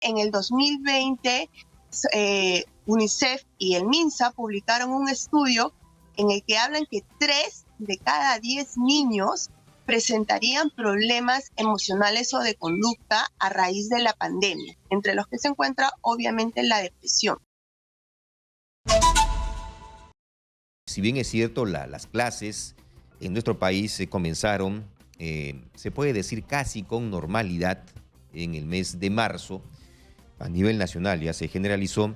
en el 2020 UNICEF y el MINSA publicaron un estudio en el que hablan que 3 de cada 10 niños presentarían problemas emocionales o de conducta a raíz de la pandemia, entre los que se encuentra obviamente la depresión. Si bien es cierto, las clases en nuestro país comenzaron, se puede decir casi con normalidad en el mes de marzo, a nivel nacional ya se generalizó.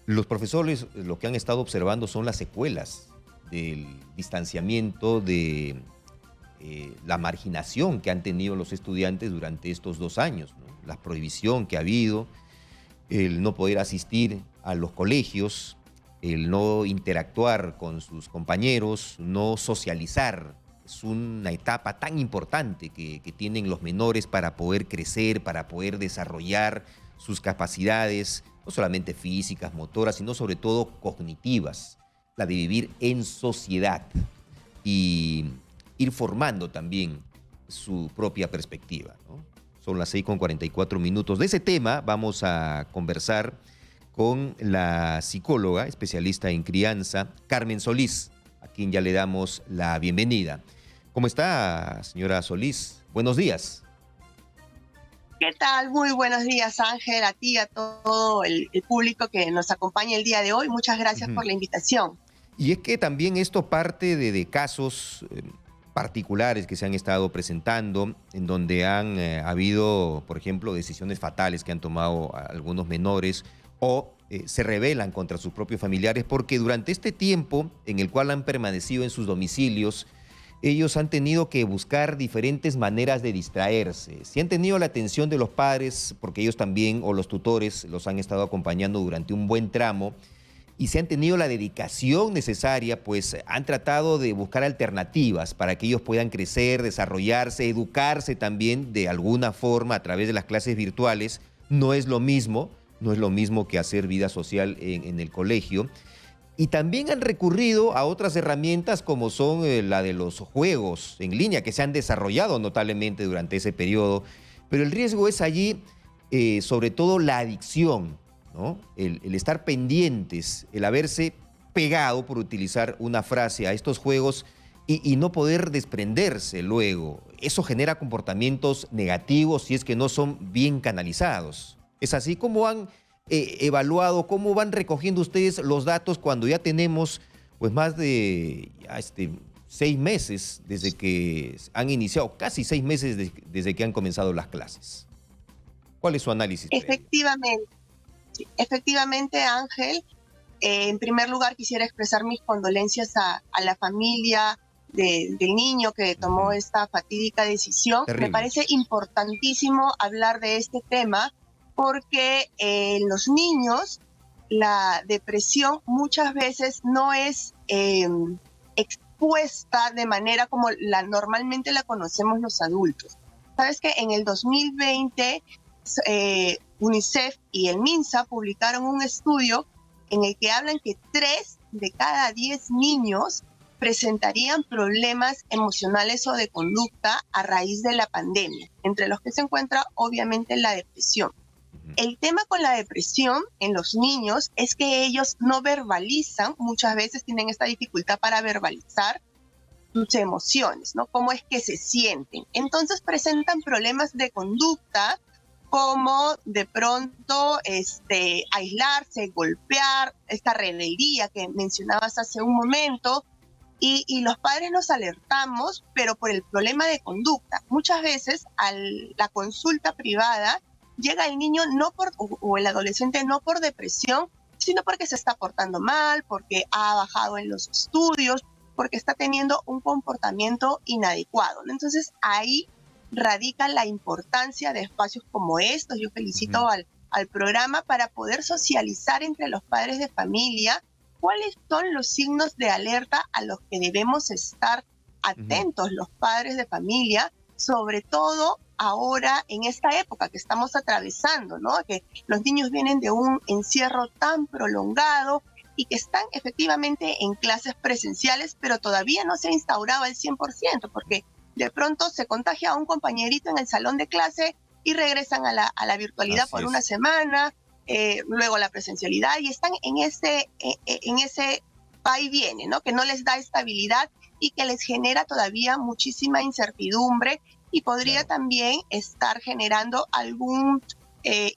Los profesores lo que han estado observando son las secuelas del distanciamiento, de la marginación que han tenido los estudiantes durante estos 2 años, ¿no? La prohibición que ha habido, el no poder asistir a los colegios, el no interactuar con sus compañeros, no socializar. Es una etapa tan importante que tienen los menores para poder crecer, para poder desarrollar sus capacidades, no solamente físicas, motoras, sino sobre todo cognitivas, la de vivir en sociedad y ir formando también su propia perspectiva, ¿no? Son las 6:44. De ese tema vamos a conversar con la psicóloga especialista en crianza, Carmen Solís, a quien ya le damos la bienvenida. ¿Cómo está, señora Solís? Buenos días. ¿Qué tal? Muy buenos días, Ángel, a ti, a todo el público que nos acompaña el día de hoy. Muchas gracias por la invitación. Y es que también esto parte de casos particulares que se han estado presentando, en donde han habido, por ejemplo, decisiones fatales que han tomado algunos menores o se rebelan contra sus propios familiares, porque durante este tiempo en el cual han permanecido en sus domicilios, ellos han tenido que buscar diferentes maneras de distraerse. Si han tenido la atención de los padres, porque ellos también, o los tutores, los han estado acompañando durante un buen tramo, y si han tenido la dedicación necesaria, pues han tratado de buscar alternativas para que ellos puedan crecer, desarrollarse, educarse también de alguna forma a través de las clases virtuales. No es lo mismo que hacer vida social en el colegio. Y también han recurrido a otras herramientas como son la de los juegos en línea, que se han desarrollado notablemente durante ese periodo. Pero el riesgo es allí, sobre todo la adicción, ¿no? El estar pendientes, el haberse pegado, por utilizar una frase, a estos juegos y no poder desprenderse luego. Eso genera comportamientos negativos si es que no son bien canalizados. ¿Es así? ¿Cómo han evaluado, cómo van recogiendo ustedes los datos cuando ya tenemos pues más de 6 meses desde que han iniciado, casi 6 meses desde que han comenzado las clases? ¿Cuál es su análisis? Efectivamente, Ángel, en primer lugar quisiera expresar mis condolencias a la familia del niño que tomó esta fatídica decisión. Terrible. Me parece importantísimo hablar de este tema porque en los niños la depresión muchas veces no es expuesta de manera como normalmente la conocemos los adultos. Sabes que en el 2020 UNICEF y el MINSA publicaron un estudio en el que hablan que 3 de cada 10 niños presentarían problemas emocionales o de conducta a raíz de la pandemia, entre los que se encuentra obviamente la depresión. El tema con la depresión en los niños es que ellos no verbalizan, muchas veces tienen esta dificultad para verbalizar sus emociones, ¿no? Cómo es que se sienten. Entonces presentan problemas de conducta como de pronto aislarse, golpear, esta rebeldía que mencionabas hace un momento, y los padres nos alertamos, pero por el problema de conducta. Muchas veces a la consulta privada llega el niño o el adolescente no por depresión, sino porque se está portando mal, porque ha bajado en los estudios, porque está teniendo un comportamiento inadecuado, ¿no? Entonces ahí radica la importancia de espacios como estos. Yo felicito al programa para poder socializar entre los padres de familia cuáles son los signos de alerta a los que debemos estar atentos los padres de familia, sobre todo ahora en esta época que estamos atravesando, ¿no? Que los niños vienen de un encierro tan prolongado y que están efectivamente en clases presenciales, pero todavía no se ha instaurado al 100%, porque de pronto se contagia a un compañerito en el salón de clase y regresan a la virtualidad Así por es. una semana, luego la presencialidad, y están en ese va y viene, ¿no? Que no les da estabilidad y que les genera todavía muchísima incertidumbre y podría Claro. también estar generando algún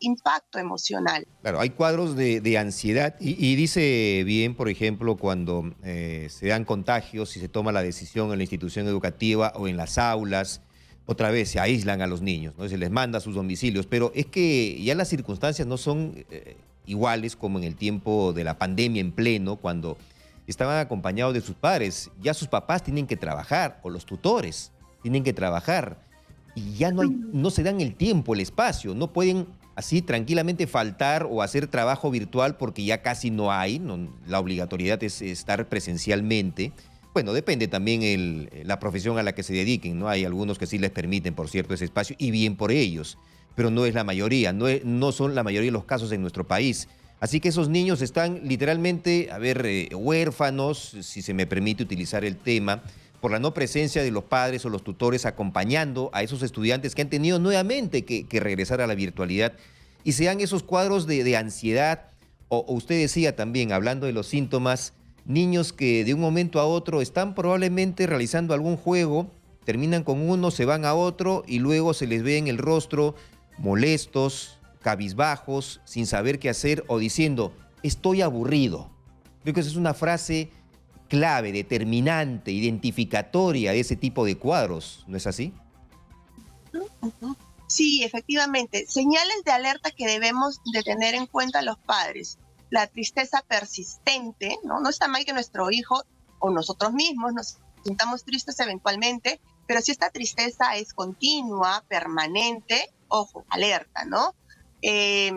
impacto emocional. Claro, hay cuadros de ansiedad y dice bien, por ejemplo, cuando se dan contagios y se toma la decisión en la institución educativa o en las aulas, otra vez se aíslan a los niños, ¿no? Se les manda a sus domicilios, pero es que ya las circunstancias no son iguales como en el tiempo de la pandemia en pleno, cuando estaban acompañados de sus padres. Ya sus papás tienen que trabajar, o los tutores tienen que trabajar, y ya no se dan el tiempo, el espacio, no pueden así tranquilamente faltar o hacer trabajo virtual porque ya casi no hay, la obligatoriedad es estar presencialmente. Bueno, depende también la profesión a la que se dediquen, ¿no? Hay algunos que sí les permiten, por cierto, ese espacio y bien por ellos, pero no es la mayoría, no son la mayoría de los casos en nuestro país. Así que esos niños están literalmente, a ver, huérfanos, si se me permite utilizar el tema, por la no presencia de los padres o los tutores acompañando a esos estudiantes que han tenido nuevamente que regresar a la virtualidad y se dan esos cuadros de ansiedad o usted decía también, hablando de los síntomas, niños que de un momento a otro están probablemente realizando algún juego, terminan con uno, se van a otro y luego se les ve en el rostro molestos, cabizbajos, sin saber qué hacer o diciendo, estoy aburrido. Creo que esa es una frase clave, determinante, identificatoria de ese tipo de cuadros, ¿no es así? Sí, efectivamente. Señales de alerta que debemos de tener en cuenta los padres. La tristeza persistente, ¿no? No está mal que nuestro hijo o nosotros mismos nos sintamos tristes eventualmente, pero si esta tristeza es continua, permanente, ojo, alerta, ¿no? Eh,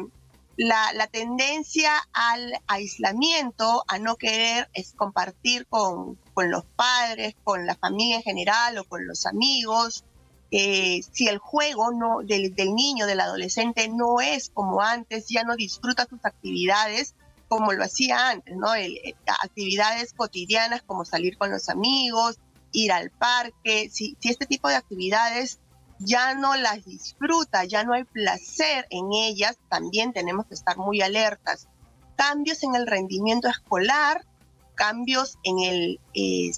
la tendencia al aislamiento, a no querer es compartir con los padres, con la familia en general o con los amigos. Si el juego del niño, del adolescente, no es como antes, ya no disfruta sus actividades como lo hacía antes, ¿no? Actividades cotidianas como salir con los amigos, ir al parque. Si este tipo de actividades ya no las disfruta, ya no hay placer en ellas, también tenemos que estar muy alertas. Cambios en el rendimiento escolar, cambios en el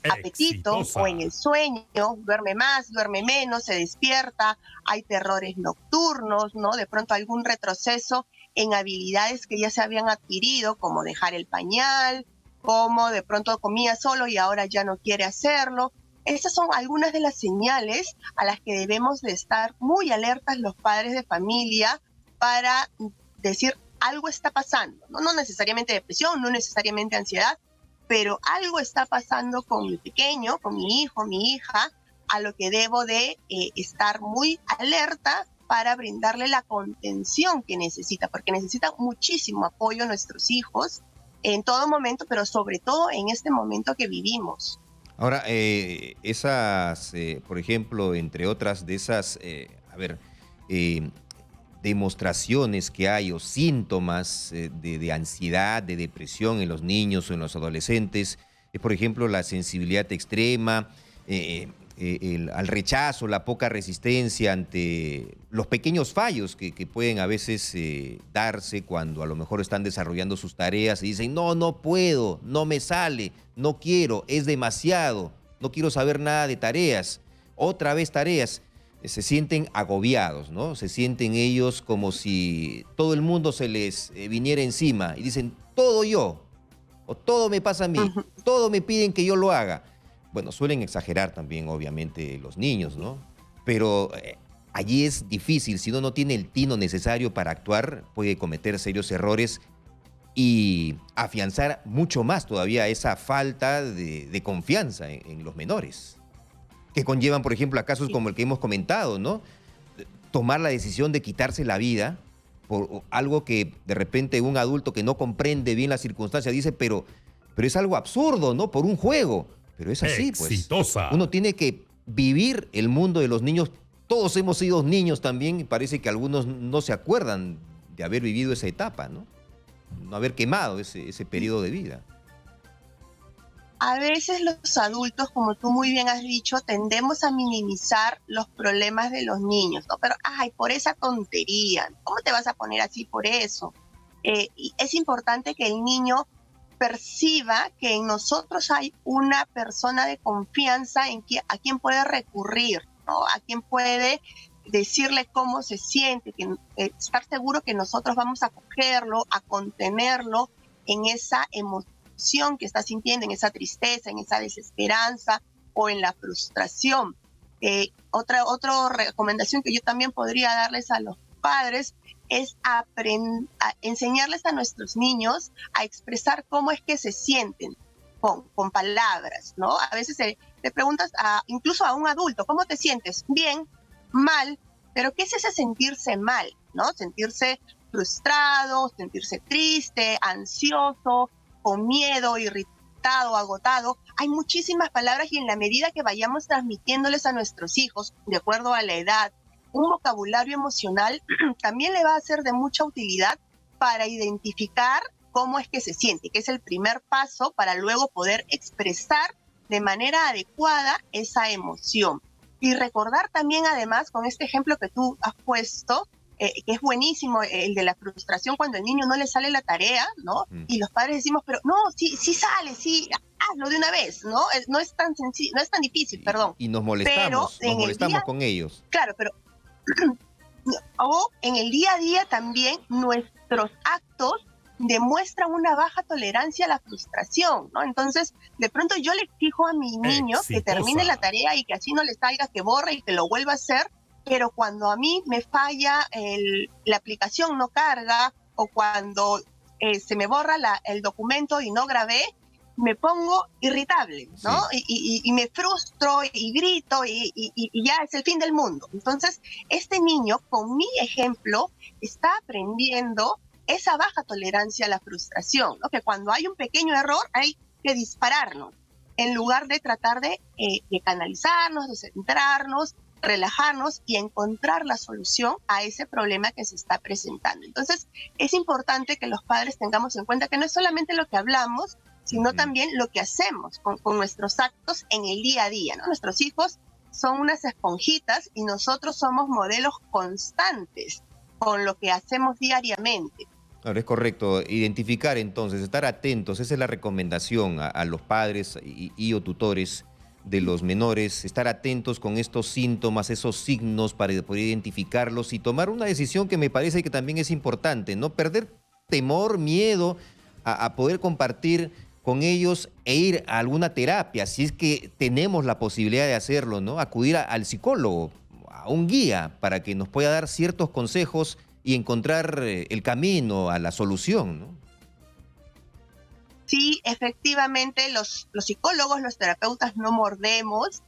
apetito o en el sueño, duerme más, duerme menos, se despierta, hay terrores nocturnos, ¿no? De pronto algún retroceso en habilidades que ya se habían adquirido, como dejar el pañal, como de pronto comía solo y ahora ya no quiere hacerlo. Estas son algunas de las señales a las que debemos de estar muy alertas los padres de familia para decir algo está pasando, ¿no? No necesariamente depresión, no necesariamente ansiedad, pero algo está pasando con mi pequeño, con mi hijo, mi hija, a lo que debo de estar muy alerta para brindarle la contención que necesita, porque necesitan muchísimo apoyo nuestros hijos en todo momento, pero sobre todo en este momento que vivimos. Ahora, por ejemplo, entre otras de esas, eh, demostraciones que hay o síntomas de ansiedad, de depresión en los niños o en los adolescentes, es por ejemplo la sensibilidad extrema, al rechazo, la poca resistencia ante los pequeños fallos que pueden a veces darse cuando a lo mejor están desarrollando sus tareas y dicen, no, no puedo, no me sale, no quiero, es demasiado, no quiero saber nada de tareas, otra vez tareas. Se sienten agobiados, ¿no? Se sienten ellos como si todo el mundo se les viniera encima y dicen, todo yo, o todo me pasa a mí, todo me piden que yo lo haga. Bueno, suelen exagerar también, obviamente, los niños, ¿no? Pero allí es difícil, si uno no tiene el tino necesario para actuar, puede cometer serios errores y afianzar mucho más todavía esa falta de confianza en los menores, que conllevan, por ejemplo, a casos como el que hemos comentado, ¿no? Tomar la decisión de quitarse la vida por algo que de repente un adulto que no comprende bien las circunstancias dice, pero es algo absurdo, ¿no? Por un juego. Pero es así, pues. Exitosa. Uno tiene que vivir el mundo de los niños. Todos hemos sido niños también y parece que algunos no se acuerdan de haber vivido esa etapa, ¿no? No haber quemado ese periodo de vida. A veces los adultos, como tú muy bien has dicho, tendemos a minimizar los problemas de los niños, ¿no? Pero, ay, por esa tontería, ¿cómo te vas a poner así por eso? Y es importante que el niño perciba que en nosotros hay una persona de confianza a quien puede recurrir, ¿no? A quien puede decirle cómo se siente, estar seguro que nosotros vamos a acogerlo, a contenerlo en esa emoción que está sintiendo, en esa tristeza, en esa desesperanza o en la frustración. Otra recomendación que yo también podría darles a los padres es enseñarles a nuestros niños a expresar cómo es que se sienten con palabras, ¿no? A veces le preguntas incluso a un adulto, ¿cómo te sientes? Bien, mal, pero ¿qué es ese sentirse mal, ¿no? Sentirse frustrado, sentirse triste, ansioso, con miedo, irritado, agotado. Hay muchísimas palabras y en la medida que vayamos transmitiéndoles a nuestros hijos, de acuerdo a la edad, un vocabulario emocional también le va a ser de mucha utilidad para identificar cómo es que se siente, que es el primer paso para luego poder expresar de manera adecuada esa emoción. Y recordar también, además, con este ejemplo que tú has puesto, que es buenísimo, el de la frustración cuando el niño no le sale la tarea, ¿no? Y los padres decimos, pero no, sí sale, sí, hazlo de una vez, ¿no? No es tan sencillo, no es tan difícil, perdón. Y nos molestamos, con ellos. Claro, pero o en el día a día también nuestros actos demuestran una baja tolerancia a la frustración, ¿no? Entonces, de pronto yo le exijo a mi niño que termine la tarea y que así no le salga, que borre y que lo vuelva a hacer, pero cuando a mí me falla, la aplicación no carga o cuando se me borra el documento y no grabé, me pongo irritable, ¿no? Sí. Y me frustro y grito y ya es el fin del mundo. Entonces, este niño, con mi ejemplo, está aprendiendo esa baja tolerancia a la frustración, ¿no? Que cuando hay un pequeño error hay que dispararnos, en lugar de tratar de canalizarnos, de centrarnos, relajarnos y encontrar la solución a ese problema que se está presentando. Entonces, es importante que los padres tengamos en cuenta que no es solamente lo que hablamos, sino también lo que hacemos con nuestros actos en el día a día, ¿no? Nuestros hijos son unas esponjitas y nosotros somos modelos constantes con lo que hacemos diariamente. Claro, es correcto. Identificar entonces, estar atentos, esa es la recomendación a los padres y o tutores de los menores, estar atentos con estos síntomas, esos signos para poder identificarlos y tomar una decisión que me parece que también es importante, no perder temor, miedo a poder compartir con ellos e ir a alguna terapia, si es que tenemos la posibilidad de hacerlo, ¿no? Acudir al psicólogo, a un guía, para que nos pueda dar ciertos consejos y encontrar el camino a la solución, ¿no? Sí, efectivamente, los psicólogos, los terapeutas no mordemos,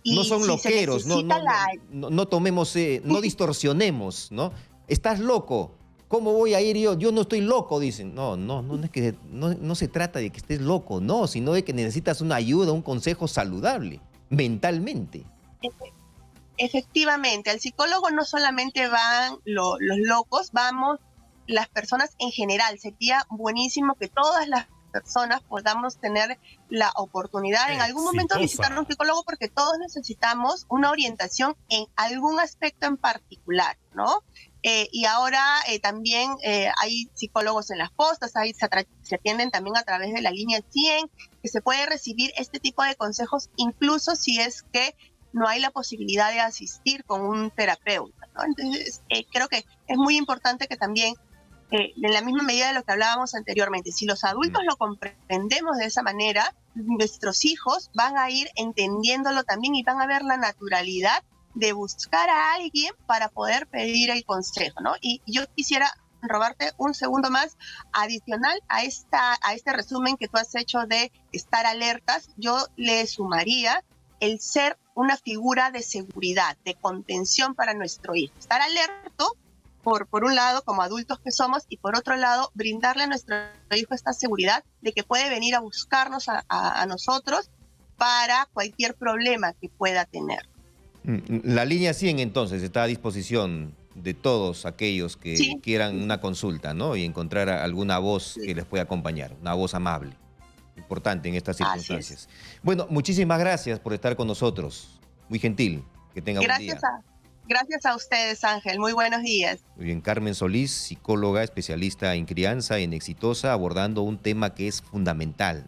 no son loqueros, no tomemos, no distorsionemos, ¿no? Estás loco. ¿Cómo voy a ir yo? Yo no estoy loco, dicen. No es que no se trata de que estés loco, no, sino de que necesitas una ayuda, un consejo saludable, mentalmente. Efectivamente, al psicólogo no solamente van los locos, vamos las personas en general. Sería buenísimo que todas las personas podamos tener la oportunidad en algún momento de visitar a un psicólogo, porque todos necesitamos una orientación en algún aspecto en particular, ¿no? Y ahora también hay psicólogos en las postas, se atienden también a través de la línea 100, que se puede recibir este tipo de consejos, incluso si es que no hay la posibilidad de asistir con un terapeuta, ¿no? Entonces, creo que es muy importante que también, en la misma medida de lo que hablábamos anteriormente, si los adultos lo comprendemos de esa manera, nuestros hijos van a ir entendiéndolo también y van a ver la naturalidad de buscar a alguien para poder pedir el consejo, ¿no? Y yo quisiera robarte un segundo más, adicional a este resumen que tú has hecho de estar alertas, yo le sumaría el ser una figura de seguridad, de contención para nuestro hijo. Estar alerto, por un lado, como adultos que somos, y por otro lado, brindarle a nuestro hijo esta seguridad de que puede venir a buscarnos a nosotros para cualquier problema que pueda tener. La línea 100 entonces está a disposición de todos aquellos que quieran una consulta, ¿no? Y encontrar alguna voz que les pueda acompañar, una voz amable. importante en estas Así es. circunstancias. Bueno, muchísimas gracias por estar con nosotros. Muy gentil. Que tenga buen día. Gracias a ustedes, Ángel. Muy buenos días. Muy bien, Carmen Solís, psicóloga, especialista en crianza en Exitosa, abordando un tema que es fundamental, ¿no?